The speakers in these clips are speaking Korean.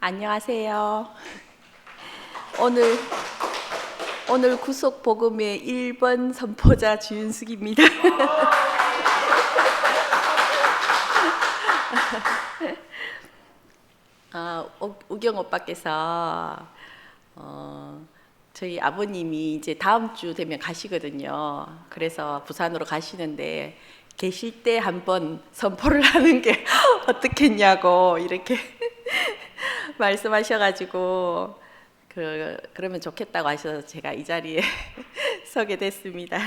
안녕하세요. 오늘 구속 복음의 1번 선포자 주윤숙입니다. 우경 오빠께서 저희 아버님이 이제 다음 주 되면 가시거든요. 그래서 부산으로 가시는데 계실 때 한번 선포를 하는 게 어떻겠냐고 이렇게 말씀하셔가지고 그러면 좋겠다고 하셔서 제가 이 자리에 서게 됐습니다.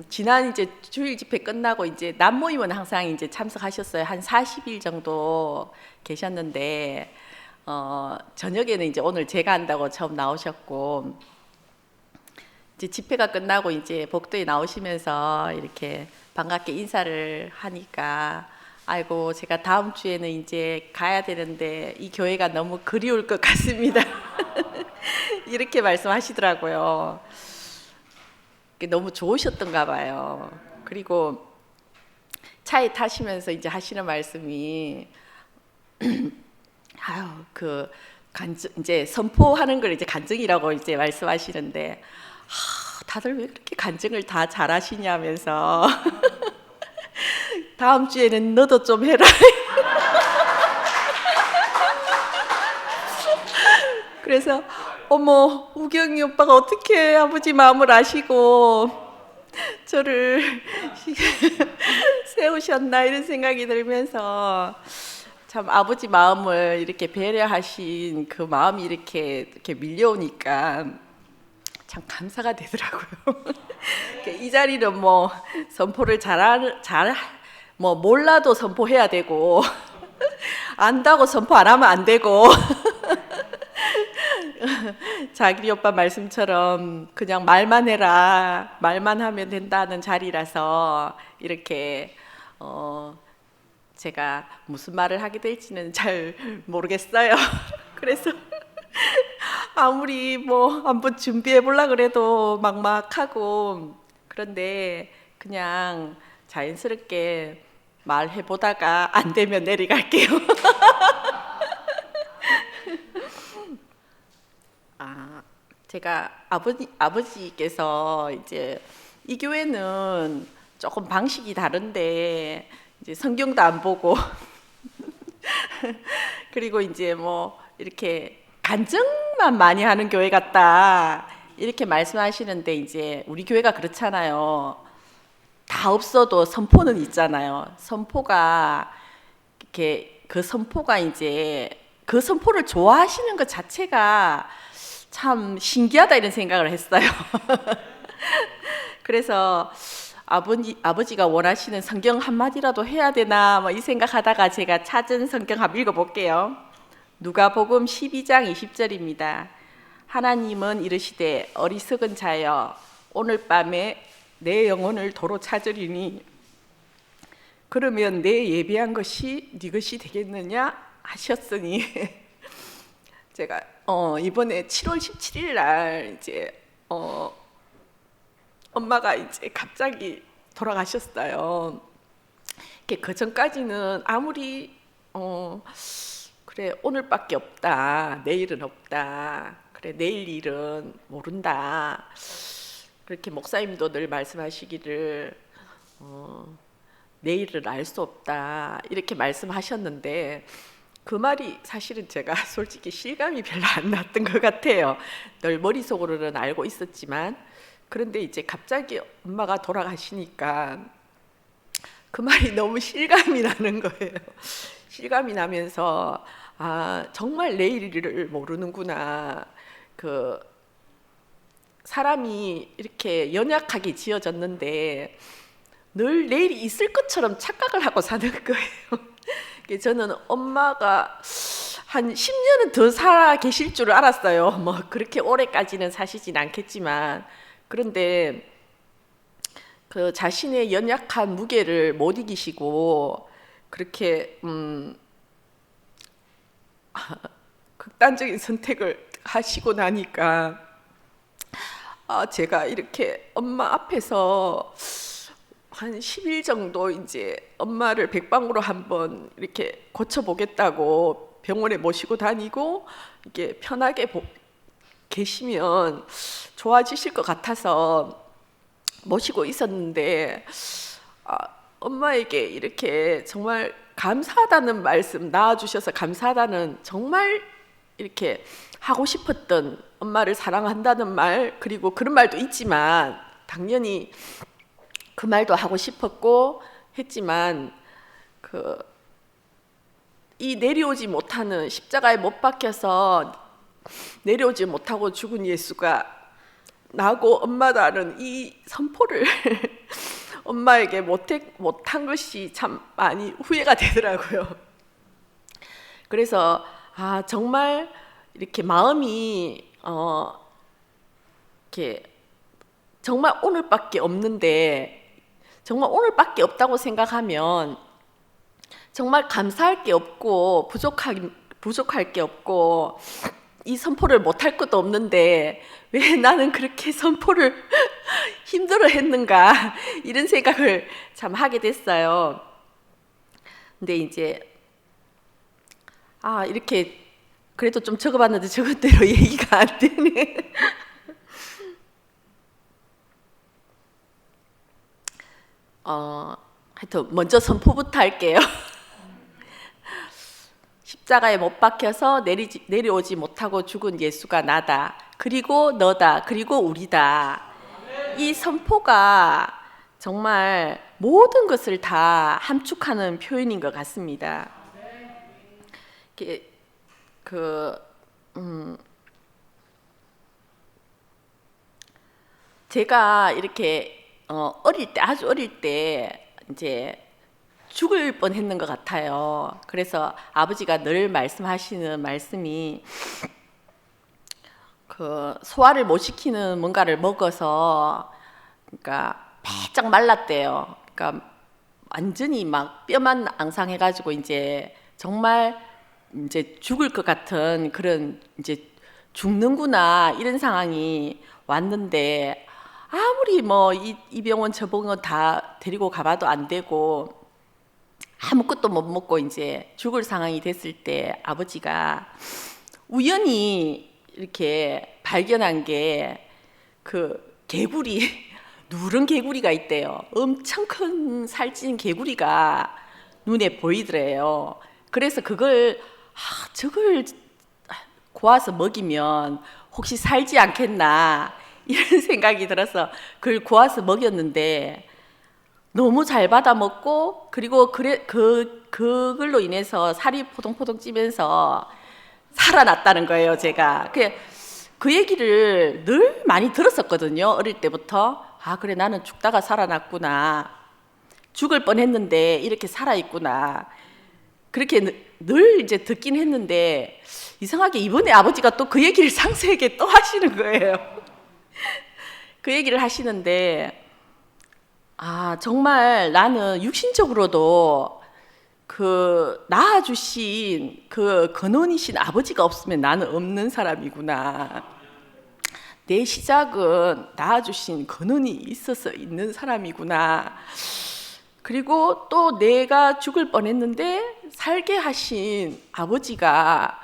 지난 이제 주일 집회 끝나고 이제 남모임은 항상 이제 참석하셨어요. 한 40일 정도 계셨는데 저녁에는 이제 오늘 제가 한다고 처음 나오셨고 이제 집회가 끝나고 이제 복도에 나오시면서 이렇게 반갑게 인사를 하니까 아이고 제가 다음 주에는 이제 가야 되는데 이 교회가 너무 그리울 것 같습니다. 이렇게 말씀하시더라고요. 너무 좋으셨던가 봐요. 그리고 차에 타시면서 이제 하시는 말씀이 아유 그 간증 이제 선포하는 걸 이제 간증이라고 이제 말씀하시는데 다들 왜 그렇게 간증을 다 잘하시냐면서 다음 주에는 너도 좀 해라. 그래서 어머 우경이 오빠가 어떻게 아버지 마음을 아시고 저를 세우셨나 이런 생각이 들면서 참 아버지 마음을 이렇게 배려하신 그 마음이 이렇게 밀려오니까 참 감사가 되더라고요. 이 자리는 뭐 선포를 뭐 몰라도 선포해야 되고 안다고 선포 안 하면 안 되고 자기 오빠 말씀처럼 그냥 말만 해라 말만 하면 된다는 자리라서 이렇게 제가 무슨 말을 하게 될지는 잘 모르겠어요. 그래서 아무리 뭐 한번 준비해 보려 그래도 막막하고 그런데 그냥 자연스럽게 말해 보다가 안 되면 내려갈게요. 제가 아버지께서 이제 이 교회는 조금 방식이 다른데 이제 성경도 안 보고 그리고 이제 뭐 이렇게 간증만 많이 하는 교회 같다 이렇게 말씀하시는데 이제 우리 교회가 그렇잖아요. 다 없어도 선포는 있잖아요. 선포가 이렇게 그 선포가 이제 그 선포를 좋아하시는 것 자체가 참 신기하다 이런 생각을 했어요. 그래서 아버지가 원하시는 성경 한마디라도 해야 되나 뭐 이 생각하다가 제가 찾은 성경 한번 읽어볼게요. 누가복음 12장 20절입니다. 하나님은 이르시되 어리석은 자여 오늘 밤에 내 영혼을 도로 찾으리니 그러면 내 예비한 것이 네 것이 되겠느냐 하셨으니 제가 이번에 7월 17일 날 이제 엄마가 이제 갑자기 돌아가셨어요. 그 전까지는 아무리 그래 오늘밖에 없다 내일은 없다 그래 내일 일은 모른다 그렇게 목사님도 늘 말씀하시기를 내일을 알 수 없다 이렇게 말씀하셨는데 그 말이 사실은 제가 솔직히 실감이 별로 안 났던 것 같아요. 늘 머릿속으로는 알고 있었지만 그런데 이제 갑자기 엄마가 돌아가시니까 그 말이 너무 실감이 나는 거예요. 실감이 나면서 정말 내일을 모르는구나. 그 사람이 이렇게 연약하게 지어졌는데 늘 내일이 있을 것처럼 착각을 하고 사는 거예요. 저는 엄마가 한 10년은 더 살아 계실 줄 알았어요. 뭐 그렇게 오래까지는 사시진 않겠지만 그런데 그 자신의 연약한 무게를 못 이기시고 그렇게 극단적인 선택을 하시고 나니까 제가 이렇게 엄마 앞에서 한 10일 정도 이제 엄마를 백방으로 한번 이렇게 고쳐보겠다고 병원에 모시고 다니고 이게 편하게 계시면 좋아지실 것 같아서 모시고 있었는데, 엄마에게 이렇게 정말 감사하다는 말씀, 낳아주셔서 감사하다는, 정말 이렇게 하고 싶었던, 엄마를 사랑한다는 말, 그리고 그런 말도 있지만 당연히 그 말도 하고 싶었고 했지만, 이 내려오지 못하는, 십자가에 못 박혀서 내려오지 못하고 죽은 예수가 나고 엄마다는 이 선포를 엄마에게 못한 것이 참 많이 후회가 되더라고요. 그래서 정말 이렇게 마음이 이렇게 정말 오늘밖에 없는데, 정말 오늘밖에 없다고 생각하면 정말 감사할 게 없고 부족할 게 없고 이 선포를 못할 것도 없는데 왜 나는 그렇게 선포를 힘들어 했는가, 이런 생각을 참 하게 됐어요. 근데 이제 이렇게 그래도 좀 적어봤는데 적은 대로 얘기가 안 되네. 하여튼 먼저 선포부터 할게요. 십자가에 못 박혀서 내려오지 못하고 죽은 예수가 나다. 그리고 너다. 그리고 우리다. 이 선포가 정말 모든 것을 다 함축하는 표현인 것 같습니다. 제가 이렇게 아주 어릴 때 이제 죽을 뻔했는 것 같아요. 그래서 아버지가 늘 말씀하시는 말씀이, 소화를 못 시키는 뭔가를 먹어서, 그러니까 바짝 말랐대요. 그러니까 완전히 막 뼈만 앙상해가지고 이제 정말 이제 죽을 것 같은 그런, 이제 죽는구나 이런 상황이 왔는데, 아무리 뭐 이 병원 저 병원 다 데리고 가봐도 안 되고 아무것도 못 먹고 이제 죽을 상황이 됐을 때, 아버지가 우연히 이렇게 발견한 게 개구리, 누런 개구리가 있대요. 엄청 큰 살찐 개구리가 눈에 보이더래요. 그래서 저걸 고아서 먹이면 혹시 살지 않겠나 이런 생각이 들어서 그걸 고아서 먹였는데 너무 잘 받아 먹고, 그리고 그걸로 인해서 살이 포동포동 찌면서 살아났다는 거예요. 제가 그 얘기를 늘 많이 들었었거든요. 어릴 때부터. 그래, 나는 죽다가 살아났구나, 죽을 뻔했는데 이렇게 살아있구나, 그렇게 늘 이제 듣긴 했는데, 이상하게 이번에 아버지가 또 그 얘기를 상세하게 또 하시는 거예요. 그 얘기를 하시는데, 정말 나는 육신적으로도 낳아주신 근원이신 아버지가 없으면 나는 없는 사람이구나. 내 시작은 낳아주신 근원이 있어서 있는 사람이구나. 그리고 또 내가 죽을 뻔했는데 살게 하신 아버지가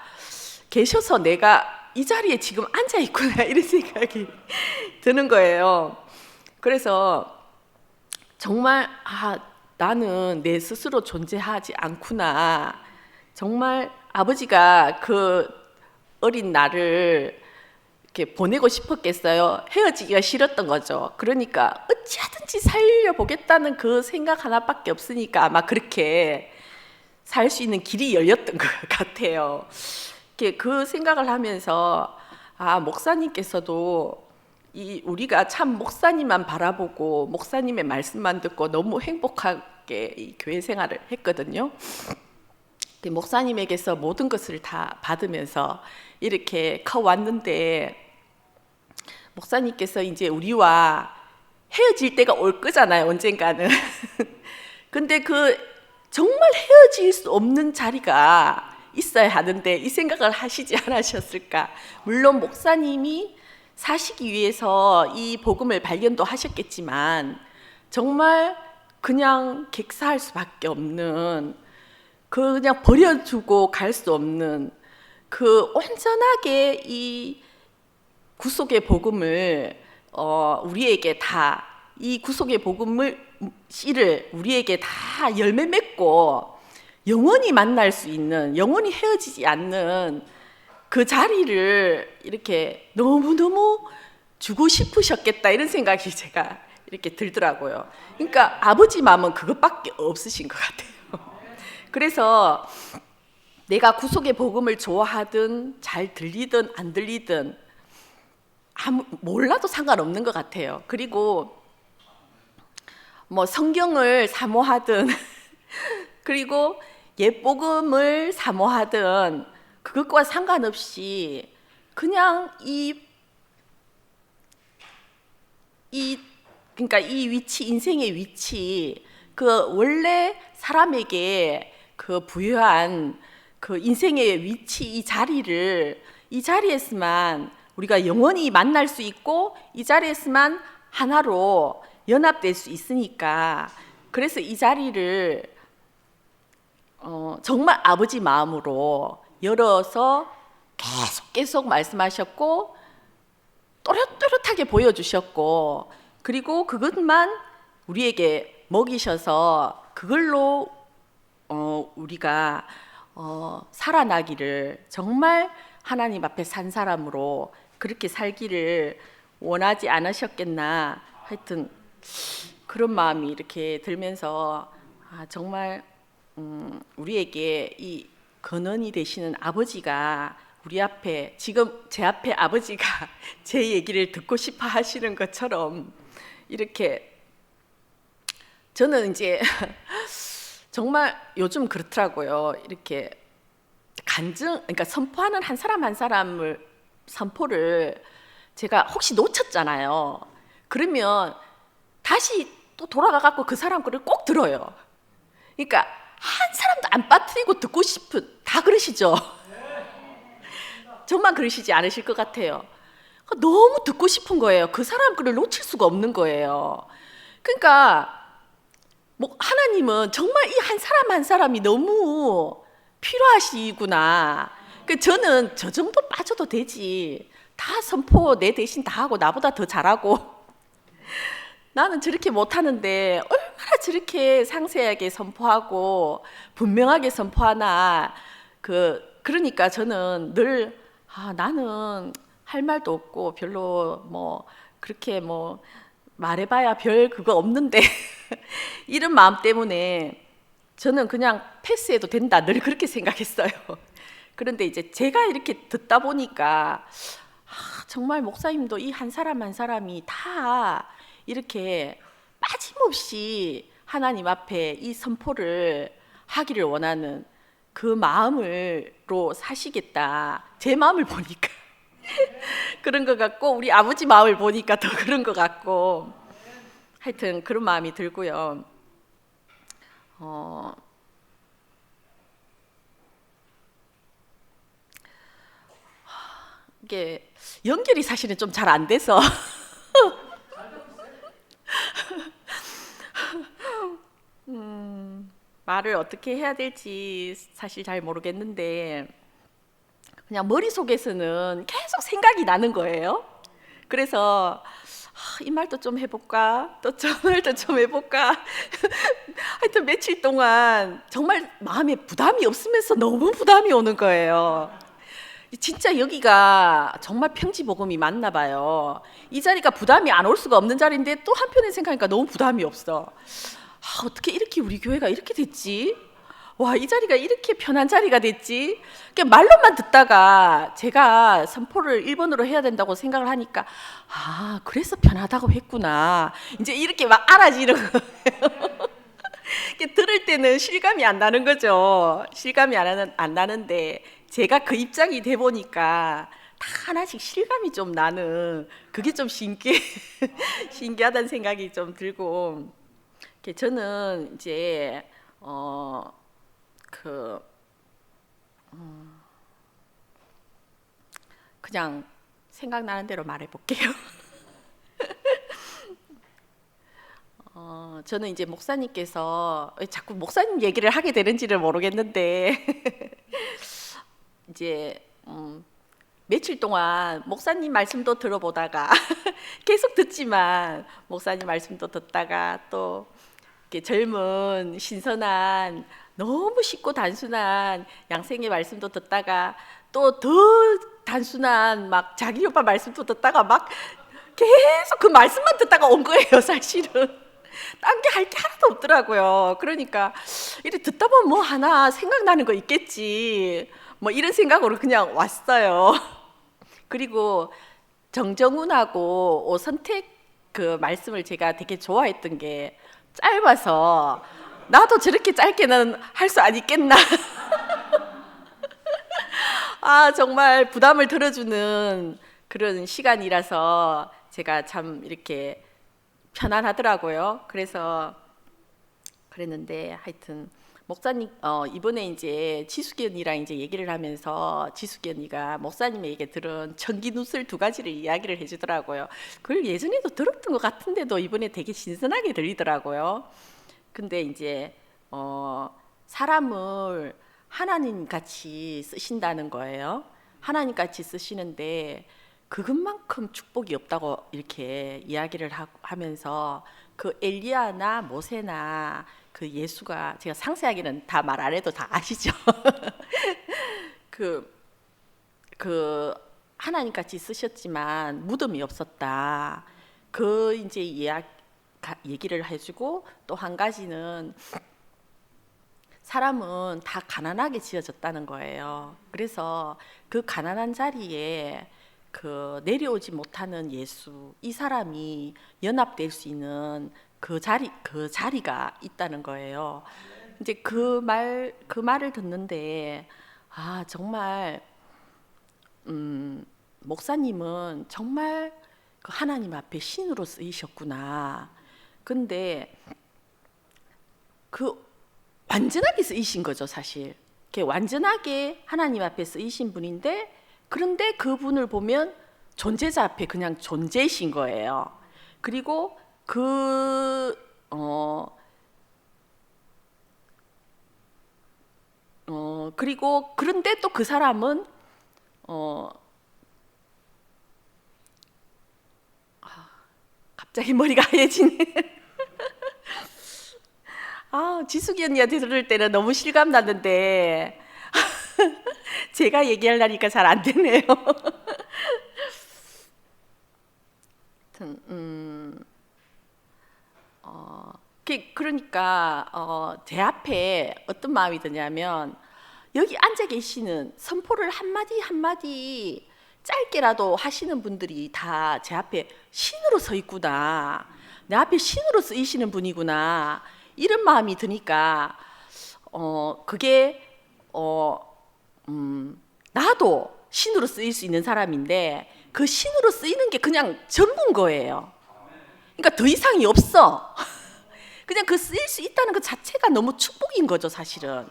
계셔서 내가 이 자리에 지금 앉아 있구나, 이런 생각이 드는 거예요. 그래서 정말 나는 내 스스로 존재하지 않구나. 정말 아버지가 그 어린 나를 이렇게 보내고 싶었겠어요. 헤어지기가 싫었던 거죠. 그러니까 어찌하든지 살려보겠다는 그 생각 하나밖에 없으니까 아마 그렇게 살 수 있는 길이 열렸던 것 같아요. 그 생각을 하면서 목사님께서도 우리가 참 목사님만 바라보고 목사님의 말씀만 듣고 너무 행복하게 이 교회 생활을 했거든요. 목사님에게서 모든 것을 다 받으면서 이렇게 커왔는데, 목사님께서 이제 우리와 헤어질 때가 올 거잖아요, 언젠가는. 근데 정말 헤어질 수 없는 자리가 있어야 하는데 이 생각을 하시지 않으셨을까? 물론 목사님이 사시기 위해서 이 복음을 발견도 하셨겠지만 정말 그냥 객사할 수밖에 없는 그냥 버려주고 갈 수 없는 그 온전하게 이 구속의 복음을 우리에게 다 이 구속의 복음을 씨를 우리에게 다 열매 맺고 영원히 만날 수 있는 영원히 헤어지지 않는 그 자리를 이렇게 너무너무 주고 싶으셨겠다 이런 생각이 제가 이렇게 들더라고요. 그러니까 아버지 마음은 그것밖에 없으신 것 같아요. 그래서 내가 구속의 복음을 좋아하든 잘 들리든 안 들리든 몰라도 상관없는 것 같아요. 그리고 뭐 성경을 사모하든 그리고 옛복음을 사모하든 그것과 상관없이 그냥 그러니까 이 위치, 인생의 위치, 그 원래 사람에게 그 부여한 그 인생의 위치, 이 자리에서만 우리가 영원히 만날 수 있고 이 자리에서만 하나로 연합될 수 있으니까 그래서 이 자리를 정말 아버지 마음으로 열어서 계속 말씀하셨고 또렷또렷하게 보여주셨고 그리고 그것만 우리에게 먹이셔서 그걸로 우리가 살아나기를 정말 하나님 앞에 산 사람으로 그렇게 살기를 원하지 않으셨겠나 하여튼 그런 마음이 이렇게 들면서 정말 우리에게 이 근원이 되시는 아버지가 우리 앞에 지금 제 앞에 아버지가 제 얘기를 듣고 싶어 하시는 것처럼 이렇게 저는 이제 정말 요즘 그렇더라고요. 이렇게 그러니까 선포하는 한 사람 한 사람을 선포를 제가 혹시 놓쳤잖아요. 그러면 다시 또 돌아가 갖고 그 사람 거를 꼭 들어요. 그러니까 한 사람도 안 빠뜨리고 듣고 싶은 다 그러시죠? 정말 그러시지 않으실 것 같아요. 너무 듣고 싶은 거예요. 그 사람 거를 놓칠 수가 없는 거예요. 그러니까 뭐 하나님은 정말 이 한 사람 한 사람이 너무 필요하시구나. 저는 저 정도 빠져도 되지. 다 선포 내 대신 다 하고 나보다 더 잘하고 나는 저렇게 못하는데 얼마나 저렇게 상세하게 선포하고 분명하게 선포하나. 그러니까 저는 늘 나는 할 말도 없고 별로 뭐 그렇게 뭐 말해봐야 별 그거 없는데 이런 마음 때문에 저는 그냥 패스해도 된다 늘 그렇게 생각했어요. 그런데 이제 제가 이렇게 듣다 보니까 정말 목사님도 이 한 사람 한 사람이 다 이렇게 빠짐없이 하나님 앞에 이 선포를 하기를 원하는 그 마음으로 사시겠다. 제 마음을 보니까 그런 것 같고 우리 아버지 마음을 보니까 더 그런 것 같고 하여튼 그런 마음이 들고요. 이게 연결이 사실은 좀 잘 안 돼서 말을 어떻게 해야 될지 사실 잘 모르겠는데 그냥 머릿속에서는 계속 생각이 나는 거예요. 그래서 이 말도 좀 해볼까? 또 저 말도 좀 해볼까? 하여튼 며칠 동안 정말 마음에 부담이 없으면서 너무 부담이 오는 거예요. 진짜 여기가 정말 평지복음이 맞나 봐요. 이 자리가 부담이 안 올 수가 없는 자리인데 또 한편에 생각하니까 너무 부담이 없어. 어떻게 이렇게 우리 교회가 이렇게 됐지? 와, 이 자리가 이렇게 편한 자리가 됐지? 말로만 듣다가 제가 선포를 1번으로 해야 된다고 생각을 하니까 그래서 편하다고 했구나. 이제 이렇게 막 알아지는 거예요. 들을 때는 실감이 안 나는 거죠. 실감이 안 나는데 제가 그 입장이 돼 보니까 다 하나씩 실감이 좀 나는 그게 좀 신기하다는 생각이 좀 들고 저는 이제 그냥 생각나는 대로 말해 볼게요. 저는 이제 목사님께서 왜 자꾸 목사님 얘기를 하게 되는지를 모르겠는데 이제 며칠 동안 목사님 말씀도 들어보다가 계속 듣지만 목사님 말씀도 듣다가 또 이렇게 젊은 신선한 너무 쉽고 단순한 양생의 말씀도 듣다가 또 더 단순한 막 자기 오빠 말씀도 듣다가 막 계속 그 말씀만 듣다가 온 거예요, 사실은. 딴 게 할 게 하나도 없더라고요. 그러니까 이렇게 듣다 보면 뭐 하나 생각나는 거 있겠지, 뭐 이런 생각으로 그냥 왔어요. 그리고 정정훈하고 오선택 그 말씀을 제가 되게 좋아했던 게 짧아서 나도 저렇게 짧게는 할 수 안 있겠나. 아, 정말 부담을 덜어주는 그런 시간이라서 제가 참 이렇게 편안하더라고요. 그래서 그랬는데 하여튼 목사님 이번에 이제 지숙이 언니랑 이제 얘기를 하면서 지숙이 언니가 목사님에게 들은 전기누설 두 가지를 이야기를 해주더라고요. 그걸 예전에도 들었던 것 같은데도 이번에 되게 신선하게 들리더라고요. 근데 이제 사람을 하나님 같이 쓰신다는 거예요. 하나님 같이 쓰시는데 그것만큼 축복이 없다고 이렇게 이야기를 하면서 그 엘리야나 모세나 그 예수가, 제가 상세하게는 다 말 안 해도 다 아시죠? 그 하나님 같이 쓰셨지만 무덤이 없었다. 그 이제 얘기를 해주고, 또 한 가지는 사람은 다 가난하게 지어졌다는 거예요. 그래서 그 가난한 자리에 그 내려오지 못하는 예수, 이 사람이 연합될 수 있는 그 자리가 있다는 거예요. 이제 그 말을 듣는데, 아, 정말 목사님은 정말 그 하나님 앞에 신으로 쓰이셨구나. 근데 그 완전하게 쓰이신 거죠, 사실. 완전하게 하나님 앞에 쓰이신 분인데, 그런데 그분을 보면 존재자 앞에 그냥 존재이신 거예요. 그리고 그런데 또 그 사람은 갑자기 머리가 하얘지네. 아, 지숙이 언니한테 들을 때는 너무 실감 났는데 제가 얘기하려니까 잘 안 되네요. 그러니까 제 앞에 어떤 마음이 드냐면, 여기 앉아 계시는 선포를 한마디 한마디 짧게라도 하시는 분들이 다 제 앞에 신으로 서 있구나, 내 앞에 신으로 쓰이시는 분이구나, 이런 마음이 드니까 그게 나도 신으로 쓰일 수 있는 사람인데, 그 신으로 쓰이는 게 그냥 전부인 거예요. 그러니까 더 이상이 없어. 그냥 그 쓰일 수 있다는 것 자체가 너무 축복인 거죠, 사실은.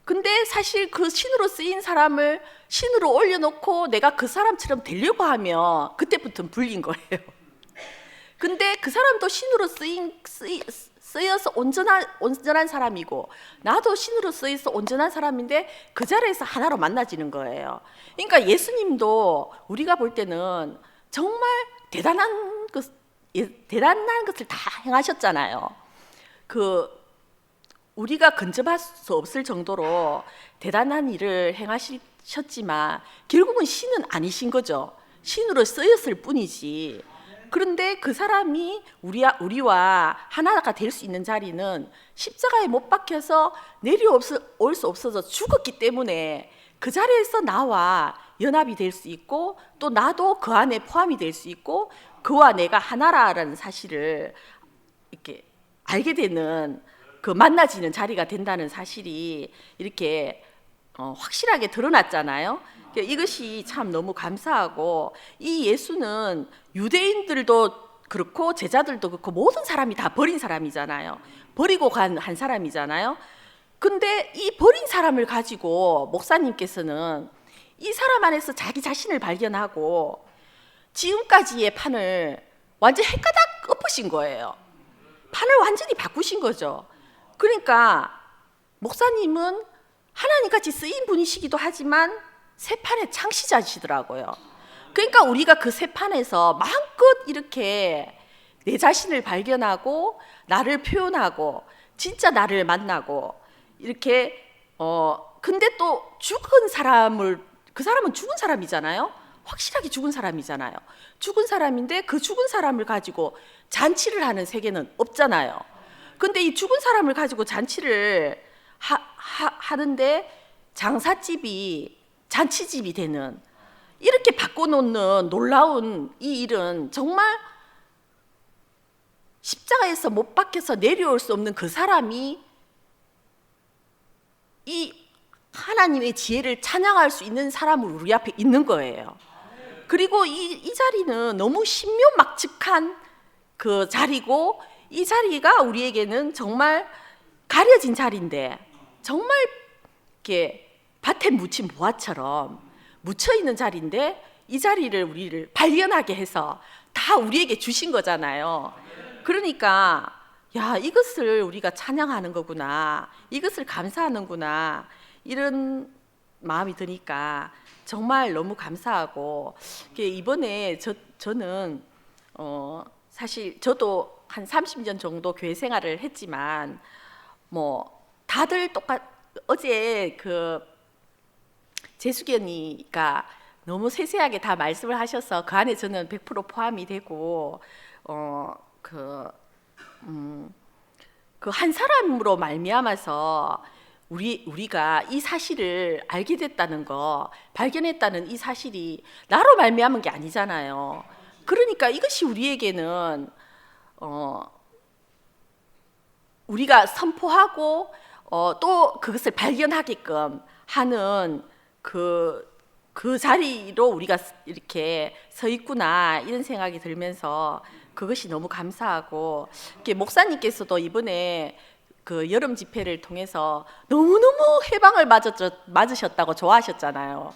근데 사실 그 신으로 쓰인 사람을 신으로 올려놓고 내가 그 사람처럼 되려고 하면 그때부터는 불린 거예요. 근데 그 사람도 신으로 쓰여서 온전한 사람이고, 나도 신으로 쓰여서 온전한 사람인데 그 자리에서 하나로 만나지는 거예요. 그러니까 예수님도 우리가 볼 때는 정말 대단한 것을 다 행하셨잖아요. 우리가 근접할 수 없을 정도로 대단한 일을 행하셨지만 결국은 신은 아니신 거죠. 신으로 쓰였을 뿐이지. 그런데 그 사람이 우리와 하나가 될 수 있는 자리는 십자가에 못 박혀서 내려올 수 없어서 죽었기 때문에 그 자리에서 나와 연합이 될 수 있고, 또 나도 그 안에 포함이 될 수 있고, 그와 내가 하나라는 사실을 이렇게 알게 되는, 그 만나지는 자리가 된다는 사실이 이렇게 확실하게 드러났잖아요. 이것이 참 너무 감사하고, 이 예수는 유대인들도 그렇고 제자들도 그렇고 모든 사람이 다 버린 사람이잖아요. 버리고 간 한 사람이잖아요. 근데 이 버린 사람을 가지고 목사님께서는 이 사람 안에서 자기 자신을 발견하고 지금까지의 판을 완전 헷가닥 엎으신 거예요. 판을 완전히 바꾸신 거죠. 그러니까 목사님은 하나님 같이 쓰인 분이시기도 하지만 새 판의 창시자시더라고요. 그러니까 우리가 그 새 판에서 마음껏 이렇게 내 자신을 발견하고 나를 표현하고 진짜 나를 만나고 이렇게 근데 또 죽은 사람을 그 사람은 죽은 사람이잖아요. 확실하게 죽은 사람이잖아요. 죽은 사람인데 그 죽은 사람을 가지고 잔치를 하는 세계는 없잖아요. 근데 이 죽은 사람을 가지고 잔치를 하는데 장사집이 잔치집이 되는 이렇게 바꿔놓는 놀라운 이 일은 정말 십자가에서 못 박혀서 내려올 수 없는 그 사람이 이 하나님의 지혜를 찬양할 수 있는 사람으로 우리 앞에 있는 거예요. 그리고 이 자리는 너무 신묘막측한 그 자리고 이 자리가 우리에게는 정말 가려진 자리인데 정말 이렇게 밭에 묻힌 보화처럼 묻혀 있는 자리인데 이 자리를 우리를 발견하게 해서 다 우리에게 주신 거잖아요. 그러니까 야, 이것을 우리가 찬양하는 거구나, 이것을 감사하는구나, 이런 마음이 드니까 정말 너무 감사하고 이번에 저는 사실 저도 한 30년 정도 교회 생활을 했지만 뭐 다들 어제 그 재수견이가 너무 세세하게 다 말씀을 하셔서 그 안에 저는 100% 포함이 되고 그 한 사람으로 말미암아서 우리가 이 사실을 알게 됐다는 거, 발견했다는 이 사실이 나로 말미암은 게 아니잖아요. 그러니까 이것이 우리에게는 우리가 선포하고 또 그것을 발견하게끔 하는 그 자리로 우리가 이렇게 서 있구나, 이런 생각이 들면서 그것이 너무 감사하고, 목사님께서도 이번에 그 여름 집회를 통해서 너무너무 해방을 맞으셨다고 좋아하셨잖아요.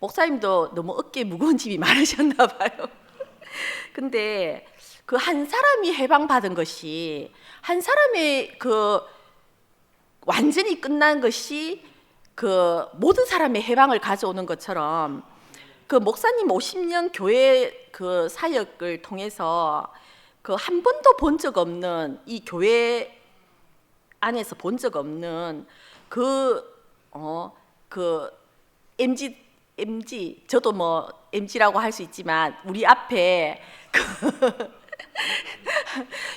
목사님도 너무 어깨에 무거운 짐이 많으셨나 봐요. 근데 그 한 사람이 해방받은 것이, 한 사람의 그 완전히 끝난 것이 그 모든 사람의 해방을 가져오는 것처럼, 그 목사님 50년 교회 그 사역을 통해서 그 한 번도 본 적 없는, 이 교회 안에서 본 적 없는 그 MG, 저도 뭐 MG라고 할 수 있지만 우리 앞에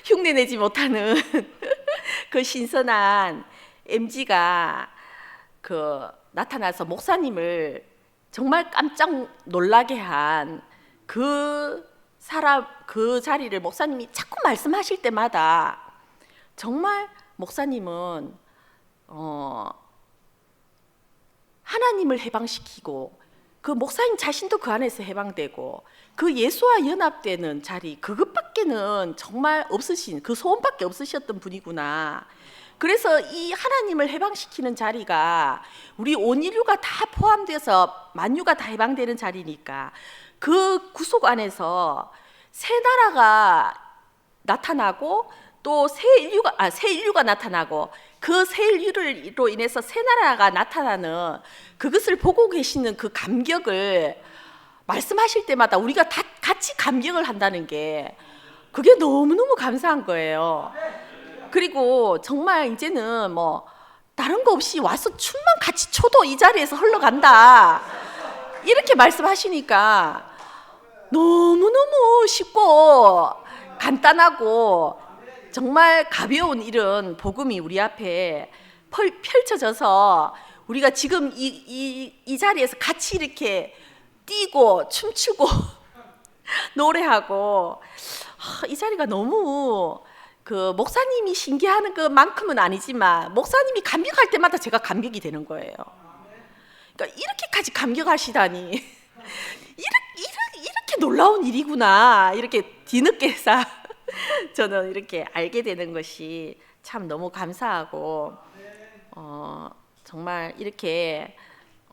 흉내 내지 못하는 그 신선한 MG가 그 나타나서 목사님을 정말 깜짝 놀라게 한 그 사람, 그 자리를 목사님이 자꾸 말씀하실 때마다 정말 목사님은 하나님을 해방시키고 그 목사님 자신도 그 안에서 해방되고 그 예수와 연합되는 자리, 그것밖에는 정말 없으신, 그 소원밖에 없으셨던 분이구나. 그래서 이 하나님을 해방시키는 자리가 우리 온 인류가 다 포함돼서 만유가 다 해방되는 자리니까 그 구속 안에서 새 나라가 나타나고 또 새 인류가 나타나고 그 새 인류로 인해서 새 나라가 나타나는 그것을 보고 계시는 그 감격을 말씀하실 때마다 우리가 다 같이 감격을 한다는 게 그게 너무너무 감사한 거예요. 그리고 정말 이제는 뭐 다른 거 없이 와서 춤만 같이 춰도 이 자리에서 흘러간다, 이렇게 말씀하시니까 너무너무 쉽고 간단하고 정말 가벼운 이런 복음이 우리 앞에 펼쳐져서 우리가 지금 이 자리에서 같이 이렇게 뛰고 춤추고 노래하고, 이 자리가 너무 그 목사님이 신기하는 것만큼은 아니지만 목사님이 감격할 때마다 제가 감격이 되는 거예요. 그러니까 이렇게까지 감격하시다니 이렇게 놀라운 일이구나, 이렇게 뒤늦게서 저는 이렇게 알게 되는 것이 참 너무 감사하고, 정말 이렇게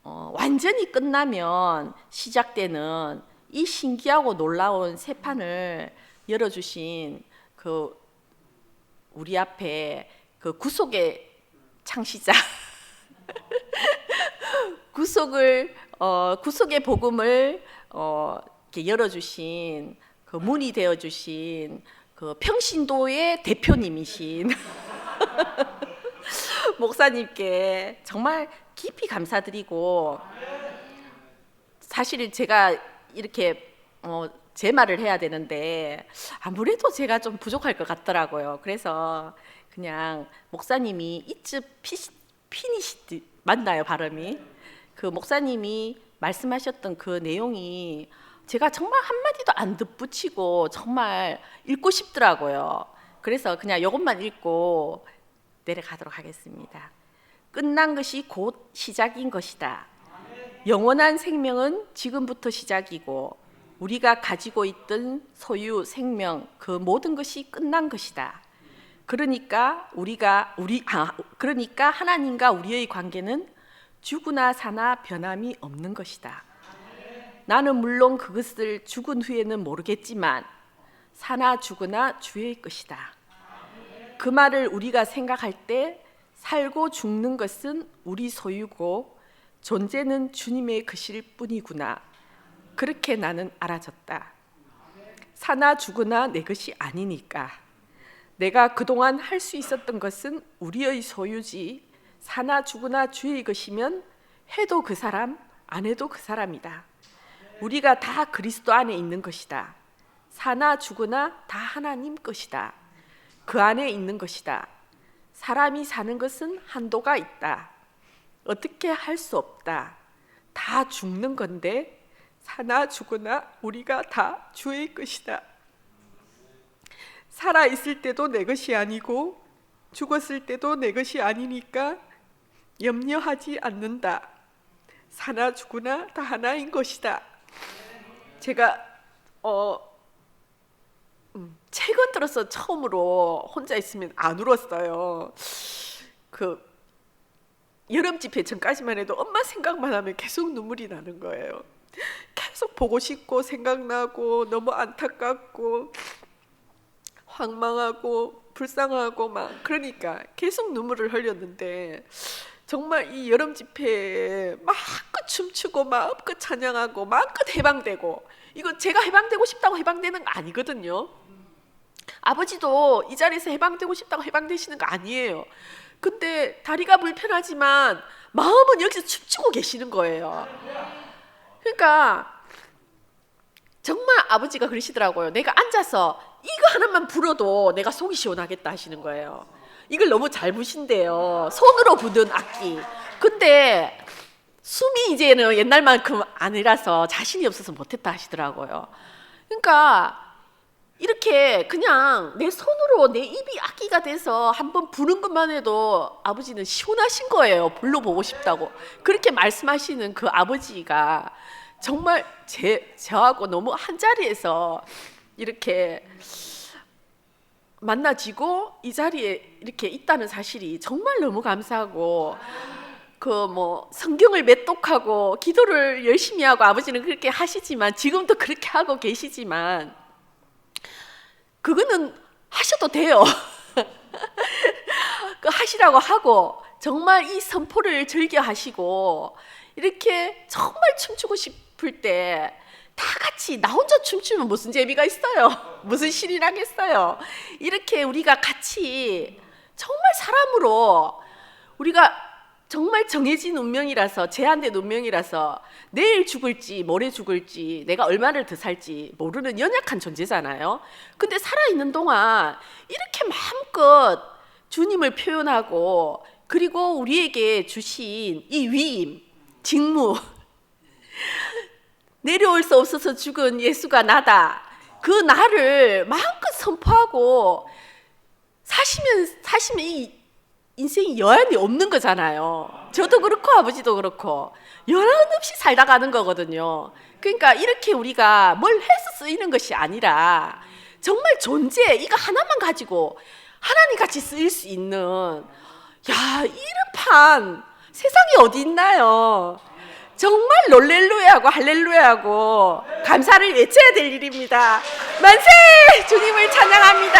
완전히 끝나면 시작되는 이 신기하고 놀라운 새 판을 열어주신 그 우리 앞에 그 구속의 창시자 구속의 복음을 이렇게 열어주신 그 문이 되어주신 그 평신도의 대표님이신 목사님께 정말 깊이 감사드리고, 사실 제가 이렇게 제 말을 해야 되는데 아무래도 제가 좀 부족할 것 같더라고요. 그래서 그냥 목사님이 이쯤 피니시 맞나요, 발음이? 그 목사님이 말씀하셨던 그 내용이 제가 정말 한마디도 안 덧붙이고 정말 읽고 싶더라고요. 그래서 그냥 이것만 읽고 내려가도록 하겠습니다. 끝난 것이 곧 시작인 것이다. 영원한 생명은 지금부터 시작이고 우리가 가지고 있던 소유, 생명, 그 모든 것이 끝난 것이다. 그러니까 하나님과 우리의 관계는 죽으나 사나 변함이 없는 것이다. 나는 물론 그것을 죽은 후에는 모르겠지만 사나 죽으나 주의 것이다. 그 말을 우리가 생각할 때 살고 죽는 것은 우리 소유고 존재는 주님의 것일 뿐이구나. 그렇게 나는 알아졌다. 사나 죽으나 내 것이 아니니까. 내가 그동안 할 수 있었던 것은 우리의 소유지, 사나 죽으나 주의 것이면 해도 그 사람, 안 해도 그 사람이다. 우리가 다 그리스도 안에 있는 것이다. 사나 죽으나 다 하나님 것이다. 그 안에 있는 것이다. 사람이 사는 것은 한도가 있다. 어떻게 할 수 없다. 다 죽는 건데 사나 죽으나 우리가 다 주의 것이다. 살아있을 때도 내 것이 아니고 죽었을 때도 내 것이 아니니까 염려하지 않는다. 사나 죽으나 다 하나인 것이다. 제가 최근 들어서 처음으로 혼자 있으면 안 울었어요. 그 여름 집회 전까지만 해도 엄마 생각만 하면 계속 눈물이 나는 거예요. 계속 보고 싶고 생각나고 너무 안타깝고 황망하고 불쌍하고 막 그러니까 계속 눈물을 흘렸는데, 정말 이 여름 집회에 마음껏 춤추고 마음껏 찬양하고 마음껏 해방되고, 이거 제가 해방되고 싶다고 해방되는 거 아니거든요. 아버지도 이 자리에서 해방되고 싶다고 해방되시는 거 아니에요. 근데 다리가 불편하지만 마음은 여기서 춤추고 계시는 거예요. 그러니까 정말 아버지가 그러시더라고요. 내가 앉아서 이거 하나만 불어도 내가 속이 시원하겠다 하시는 거예요. 이걸 너무 잘 부신대요. 손으로 부는 악기. 근데 숨이 이제는 옛날만큼 아니라서 자신이 없어서 못했다 하시더라고요. 그러니까 이렇게 그냥 내 손으로 내 입이 악기가 돼서 한번 부는 것만 해도 아버지는 시원하신 거예요. 불러보고 싶다고. 그렇게 말씀하시는 그 아버지가 정말 저하고 너무 한 자리에서 이렇게 만나지고 이 자리에 이렇게 있다는 사실이 정말 너무 감사하고, 그 뭐 성경을 매독하고 기도를 열심히 하고 아버지는 그렇게 하시지만, 지금도 그렇게 하고 계시지만 그거는 하셔도 돼요. 그 하시라고 하고 정말 이 선포를 즐겨 하시고, 이렇게 정말 춤추고 싶을 때 다 같이 나 혼자 춤추면 무슨 재미가 있어요? 무슨 신이 나겠어요? 이렇게 우리가 같이 정말 사람으로, 우리가 정말 정해진 운명이라서, 제한된 운명이라서 내일 죽을지 모레 죽을지 내가 얼마를 더 살지 모르는 연약한 존재잖아요. 근데 살아있는 동안 이렇게 마음껏 주님을 표현하고, 그리고 우리에게 주신 이 위임, 직무, 내려올 수 없어서 죽은 예수가 나다, 그 나를 마음껏 선포하고 사시면 이 인생이 여한이 없는 거잖아요. 저도 그렇고 아버지도 그렇고 여한 없이 살다 가는 거거든요. 그러니까 이렇게 우리가 뭘 해서 쓰이는 것이 아니라 정말 존재, 이거 하나만 가지고 하나님 같이 쓰일 수 있는, 이런 판 세상에 어디 있나요? 정말 롤렐루야하고 할렐루야하고 감사를 외쳐야 될 일입니다. 만세! 주님을 찬양합니다.